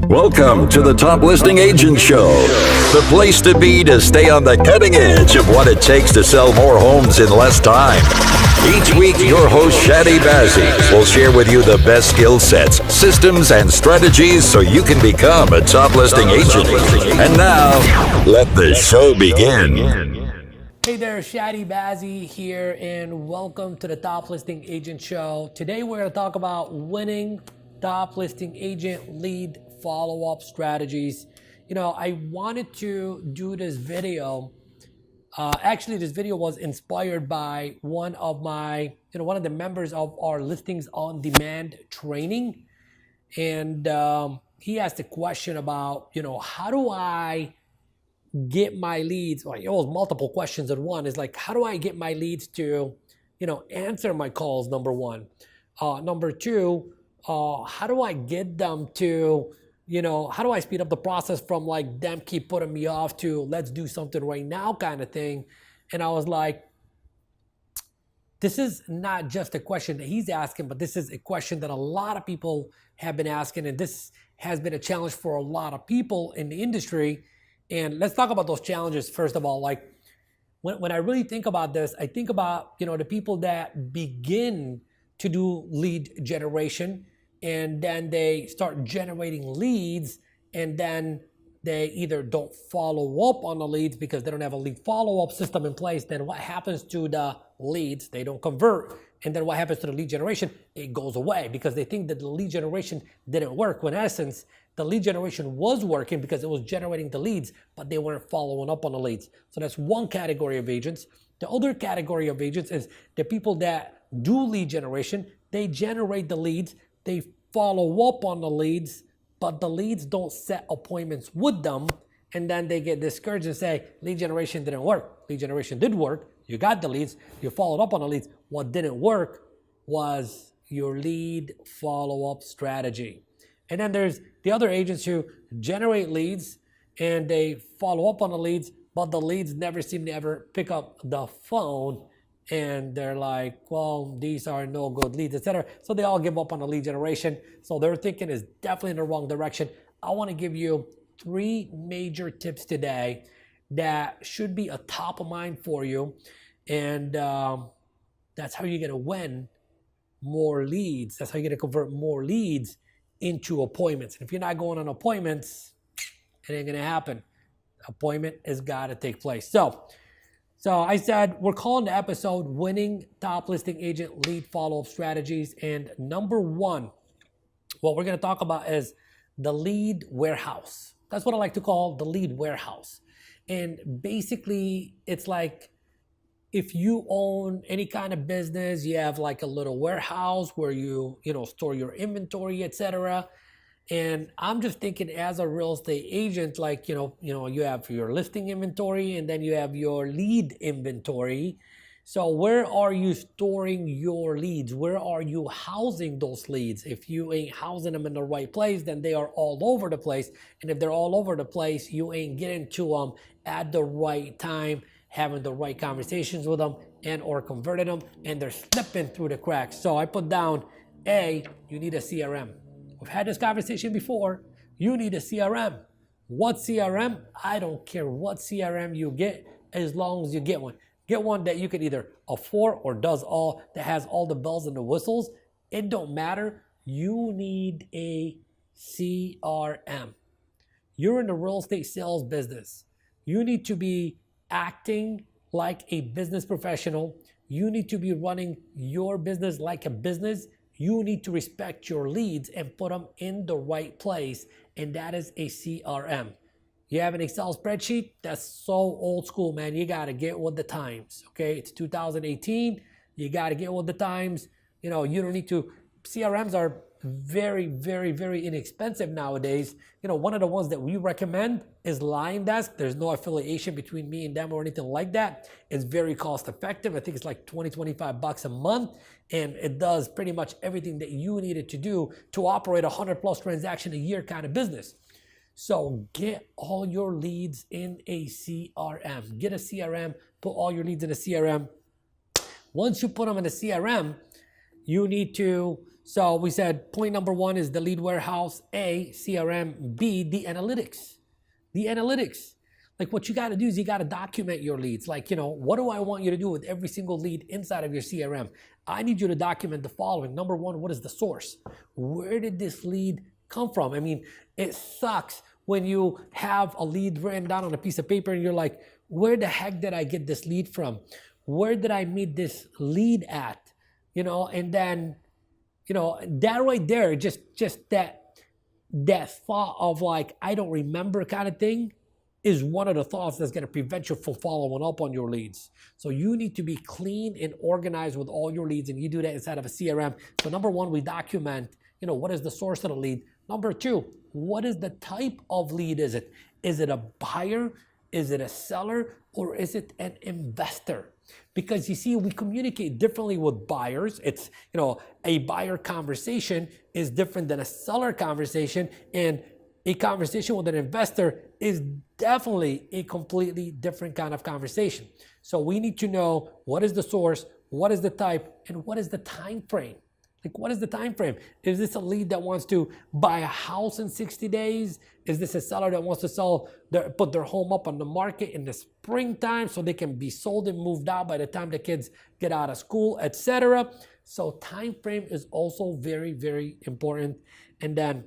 Welcome to the Top Listing Agent Show, the place to be to stay on the cutting edge of what it takes to sell more homes in less time. Each week, your host, Chadi Bazzi, will share with you the best skill sets, systems, and strategies so you can become a top listing agent. And now, let the show begin. Hey there, Chadi Bazzi here, and welcome to the Top Listing Agent Show. Today we're going to talk about winning top listing agent lead follow-up strategies. You know, I wanted to do this video. Actually, this video was inspired by one of the members of our Listings on Demand training, and he asked a question about, how do I get my leads? Like, it was multiple questions in one. Is like, how do I get my leads to, answer my calls? Number one. Number two, how do I get them to, how do I speed up the process from like them keep putting me off to let's do something right now kind of thing? And I was like, this is not just a question that he's asking, but this is a question that a lot of people have been asking. And this has been a challenge for a lot of people in the industry. And let's talk about those challenges. First of all, like when I really think about this, I think about, the people that begin to do lead generation, and then they start generating leads, and then they either don't follow up on the leads because they don't have a lead follow-up system in place. Then what happens to the leads? They don't convert. And then what happens to the lead generation? It goes away because they think that the lead generation didn't work, when in essence, the lead generation was working because it was generating the leads, but they weren't following up on the leads. So that's one category of agents. The other category of agents is the people that do lead generation. They generate the leads, they follow up on the leads, but the leads don't set appointments with them. And then they get discouraged and say, lead generation didn't work. Lead generation did work. You got the leads, you followed up on the leads. What didn't work was your lead follow-up strategy. And then there's the other agents who generate leads and they follow up on the leads, but the leads never seem to ever pick up the phone. And they're like, well, these are no good leads, etc. So they all give up on the lead generation. So their thinking is definitely in the wrong direction. I want to give you 3 major tips today that should be a top of mind for you. And that's how you're going to win more leads. That's how you're going to convert more leads into appointments. And if you're not going on appointments, it ain't going to happen. Appointment has got to take place. So I said, we're calling the episode Winning Top Listing Agent Lead Follow-Up Strategies. And number 1, what we're going to talk about is the lead warehouse. That's what I like to call the lead warehouse. And basically, it's like if you own any kind of business, you have like a little warehouse where you store your inventory, etc. And I'm just thinking, as a real estate agent, like, you have your listing inventory and then you have your lead inventory. So where are you storing your leads? Where are you housing those leads? If you ain't housing them in the right place, then they are all over the place. And if they're all over the place, you ain't getting to them at the right time, having the right conversations with them and or converting them, and they're slipping through the cracks. So I put down, A, you need a CRM. We've had this conversation before. You need a CRM. What CRM? I don't care what CRM you get, as long as you get one. Get one that you can either afford or does all, that has all the bells and the whistles. It don't matter. You need a CRM. You're in the real estate sales business. You need to be acting like a business professional. You need to be running your business like a business. You need to respect your leads and put them in the right place, and that is a CRM. You have an Excel spreadsheet? That's so old school, man. You got to get with the times, okay? It's 2018. You got to get with the times. You don't need to. CRMs are very, very, very inexpensive nowadays. One of the ones that we recommend is LionDesk. There's no affiliation between me and them or anything like that. It's very cost effective. I think it's like $20-25 a month. And it does pretty much everything that you needed to do to operate 100+ transaction a year kind of business. So get all your leads in a CRM. Get a CRM, put all your leads in a CRM. Once you put them in a CRM, you need to So we said point number one is the lead warehouse, A, CRM, B, the analytics. The analytics. Like what you got to do is you got to document your leads. Like, what do I want you to do with every single lead inside of your CRM? I need you to document the following. Number one, what is the source? Where did this lead come from? I mean, it sucks when you have a lead written down on a piece of paper and you're like, where the heck did I get this lead from? Where did I meet this lead at? And then, that right there, just that thought of like, I don't remember kind of thing is one of the thoughts that's going to prevent you from following up on your leads. So you need to be clean and organized with all your leads, and you do that inside of a CRM. So number one, we document, what is the source of the lead? Number two, what is the type of lead is it? Is it a buyer? Is it a seller? Or is it an investor? Because you see, we communicate differently with buyers. It's, a buyer conversation is different than a seller conversation, and a conversation with an investor is definitely a completely different kind of conversation. So we need to know what is the source, what is the type, and what is the time frame. Like, what is the time frame? Is this a lead that wants to buy a house in 60 days? Is this a seller that wants to put their home up on the market in the springtime so they can be sold and moved out by the time the kids get out of school, etc.? So time frame is also very, very important. And then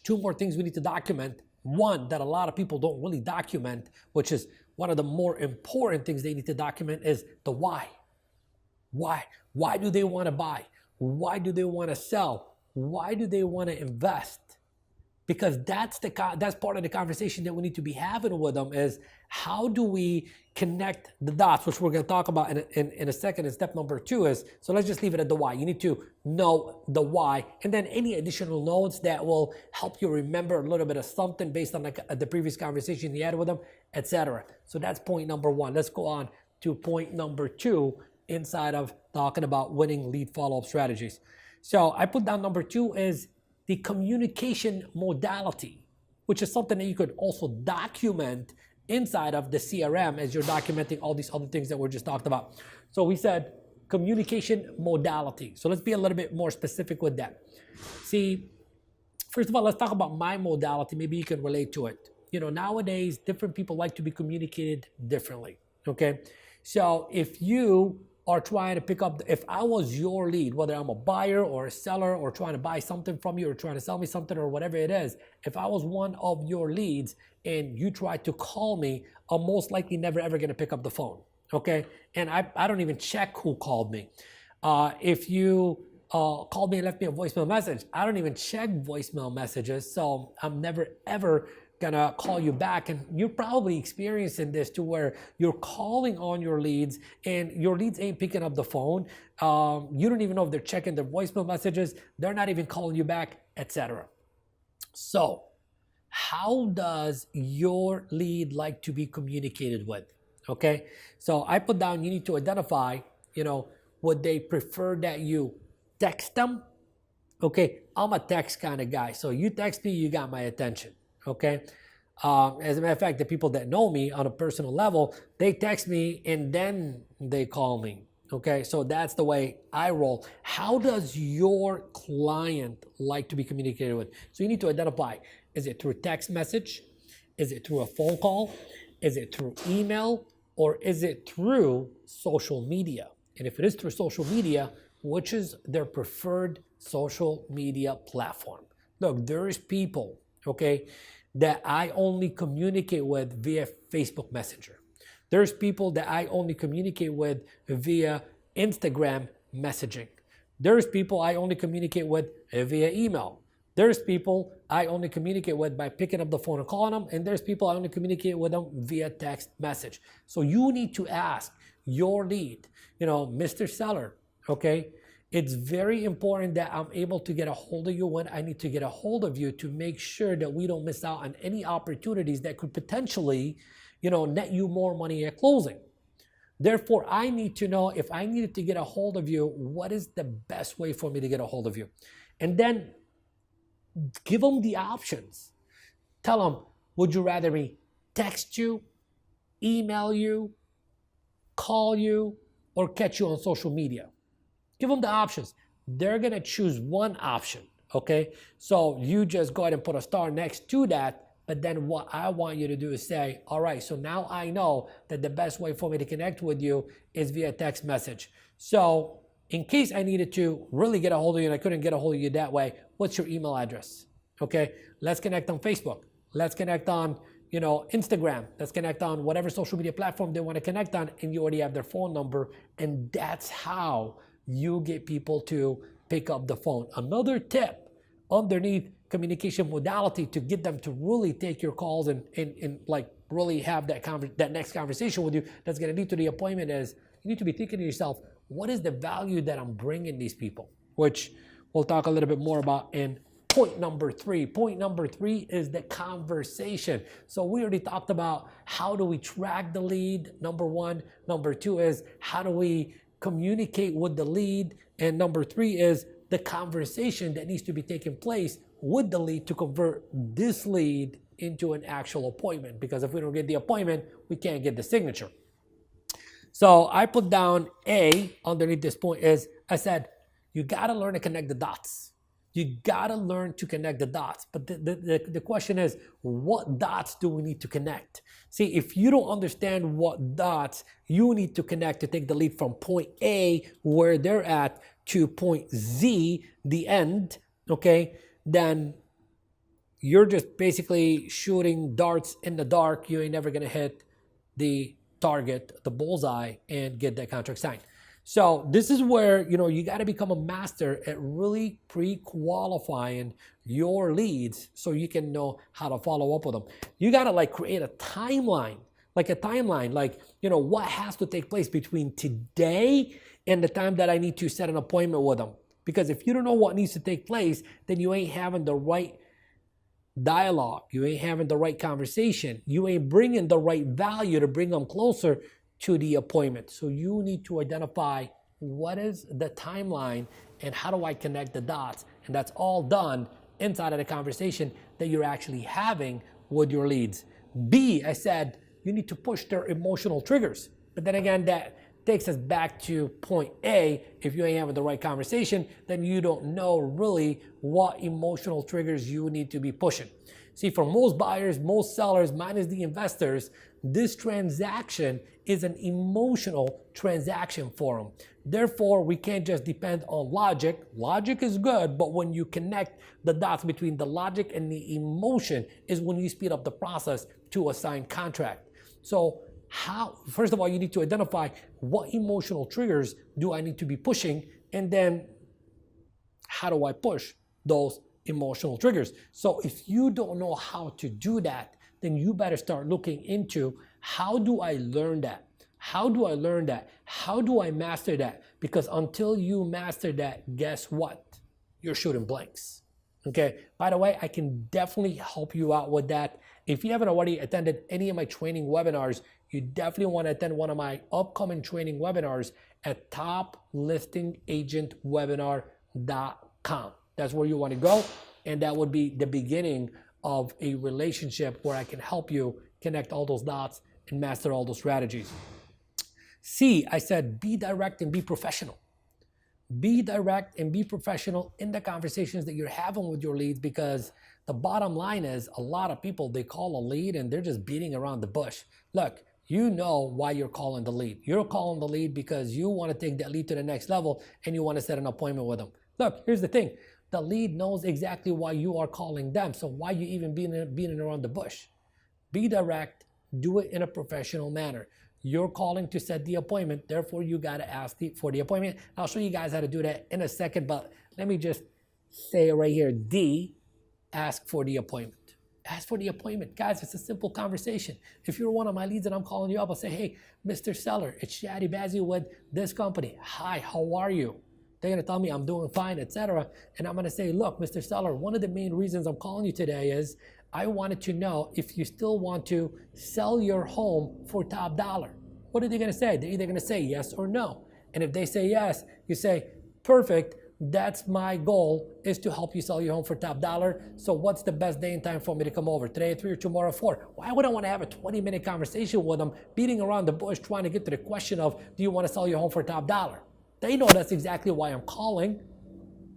two more things we need to document. One that a lot of people don't really document, which is one of the more important things they need to document, is the why. Why? Why do they want to buy? Why do they want to sell? Why do they want to invest? Because that's part of the conversation that we need to be having with them, is how do we connect the dots, which we're going to talk about in a second. And step number two is, so let's just leave it at the why. You need to know the why, and then any additional notes that will help you remember a little bit of something based on the previous conversation you had with them, etc. So that's point number one. Let's go on to point number two inside of talking about winning lead follow-up strategies. So I put down number two is the communication modality, which is something that you could also document inside of the CRM as you're documenting all these other things that we just talked about. So we said communication modality. So let's be a little bit more specific with that. See, first of all, let's talk about my modality. Maybe you can relate to it. Nowadays, different people like to be communicated differently, okay? So if you are trying to pick up, if I was your lead, whether I'm a buyer or a seller or trying to buy something from you or trying to sell me something or whatever it is, if I was one of your leads and you tried to call me, I'm most likely never ever going to pick up the phone, okay? And I don't even check who called me. If you called me and left me a voicemail message, I don't even check voicemail messages, so I'm never ever gonna call you back. And you're probably experiencing this to where you're calling on your leads and your leads ain't picking up the phone. You don't even know if they're checking their voicemail messages. They're not even calling you back, etc. So how does your lead like to be communicated with? Okay, so I put down, you need to identify, would they prefer that you text them? Okay, I'm a text kind of guy. So you text me, you got my attention. Okay. As a matter of fact, the people that know me on a personal level, they text me and then they call me. Okay. So that's the way I roll. How does your client like to be communicated with? So you need to identify, is it through text message? Is it through a phone call? Is it through email? Or is it through social media? And if it is through social media, which is their preferred social media platform? Look, there's people, okay, that I only communicate with via Facebook Messenger. There's people that I only communicate with via Instagram messaging. There's people I only communicate with via email. There's people I only communicate with by picking up the phone and calling them, and there's people I only communicate with them via text message. So you need to ask your lead, Mr. Seller, okay, it's very important that I'm able to get a hold of you when I need to get a hold of you to make sure that we don't miss out on any opportunities that could potentially, net you more money at closing. Therefore, I need to know, if I needed to get a hold of you, what is the best way for me to get a hold of you? And then give them the options. Tell them, would you rather me text you, email you, call you, or catch you on social media? Give them the options. they're going to choose one option, okay? So you just go ahead and put a star next to that. But then what I want you to do is say, all right, so now I know that the best way for me to connect with you is via text message. So in case I needed to really get a hold of you and I couldn't get a hold of you that way, what's your email address? Okay, let's connect on Facebook. Let's connect on, Instagram. Let's connect on whatever social media platform they want to connect on, and you already have their phone number. And that's how you get people to pick up the phone. Another tip underneath communication modality to get them to really take your calls and like really have that next conversation with you that's going to lead to the appointment is you need to be thinking to yourself, what is the value that I'm bringing these people? Which we'll talk a little bit more about in point number 3. Point number 3 is the conversation. So we already talked about how do we track the lead, number 1. Number 2 is how do we communicate with the lead. And number 3 is the conversation that needs to be taking place with the lead to convert this lead into an actual appointment. Because if we don't get the appointment, we can't get the signature. So I put down A underneath this point is, I said, you gotta learn to connect the dots. You gotta learn to connect the dots. But the question is, what dots do we need to connect? See, if you don't understand what dots you need to connect to take the lead from point A, where they're at, to point Z, the end, okay, then you're just basically shooting darts in the dark. You ain't never gonna hit the target, the bullseye, and get that contract signed. So this is where, you got to become a master at really pre-qualifying your leads so you can know how to follow up with them. You got to create a timeline, like what has to take place between today and the time that I need to set an appointment with them. Because if you don't know what needs to take place, then you ain't having the right dialogue. You ain't having the right conversation. You ain't bringing the right value to bring them closer to the appointment. So you need to identify what is the timeline and how do I connect the dots. And that's all done inside of the conversation that you're actually having with your leads. B, I said, you need to push their emotional triggers. But then again, that takes us back to point A. If you ain't having the right conversation, then you don't know really what emotional triggers you need to be pushing. See, for most buyers, most sellers, minus the investors, this transaction is an emotional transaction for them. Therefore, we can't just depend on logic. Logic is good, but when you connect the dots between the logic and the emotion is when you speed up the process to a signed contract. So first of all, you need to identify what emotional triggers do I need to be pushing, and then how do I push those emotional triggers? So if you don't know how to do that, then you better start looking into, how do I learn that? How do I learn that? How do I master that? Because until you master that, guess what? You're shooting blanks. Okay. By the way, I can definitely help you out with that. If you haven't already attended any of my training webinars, you definitely want to attend one of my upcoming training webinars at toplistingagentwebinar.com. That's where you want to go. And that would be the beginning of a relationship where I can help you connect all those dots and master all those strategies. C, I said, be direct and be professional. Be direct and be professional in the conversations that you're having with your leads, because the bottom line is a lot of people, they call a lead and they're just beating around the bush. Look, you know why you're calling the lead. You're calling the lead because you want to take that lead to the next level and you want to set an appointment with them. Look, here's the thing. The lead knows exactly why you are calling them. So why you even beating around the bush? Be direct, do it in a professional manner. You're calling to set the appointment, therefore you got to ask for the appointment. I'll show you guys how to do that in a second, but let me just say right here, D, ask for the appointment. Ask for the appointment. Guys, it's a simple conversation. If you're one of my leads and I'm calling you up, I'll say, hey, Mr. Seller, it's Chadi, Bazzi with this company. Hi, how are you? They're going to tell me I'm doing fine, etc. And I'm going to say, look, Mr. Seller, one of the main reasons I'm calling you today is I wanted to know if you still want to sell your home for top dollar. What are they going to say? They're either going to say yes or no. And if they say yes, you say, perfect, that's my goal, is to help you sell your home for top dollar. So what's the best day and time for me to come over? Today at 3 or tomorrow at 4? Why would I want to have a 20-minute conversation with them, beating around the bush, trying to get to the question of, do you want to sell your home for top dollar? They know that's exactly why I'm calling.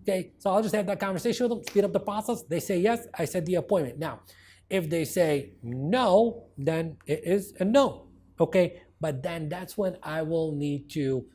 Okay, so I'll just have that conversation with them, speed up the process. They say yes, I set the appointment. Now, if they say no, then it is a no. Okay, but then that's when I will need to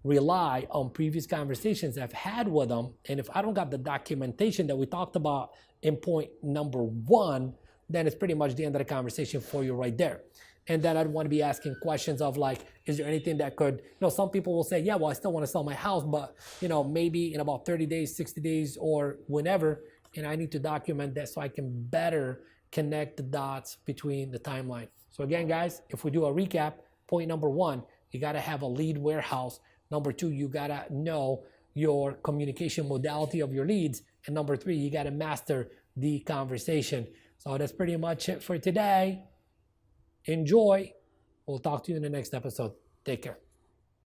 rely on previous conversations I've had with them. And if I don't got the documentation that we talked about in point number 1, then it's pretty much the end of the conversation for you right there. And then I'd want to be asking questions of like, is there anything that could, some people will say, yeah, well, I still want to sell my house, but, maybe in about 30 days, 60 days, or whenever, and I need to document that so I can better connect the dots between the timeline. So again, guys, if we do a recap, point number 1, you got to have a lead warehouse. Number 2, you got to know your communication modality of your leads. And number 3, you got to master the conversation. So that's pretty much it for today. Enjoy. We'll talk to you in the next episode. Take care.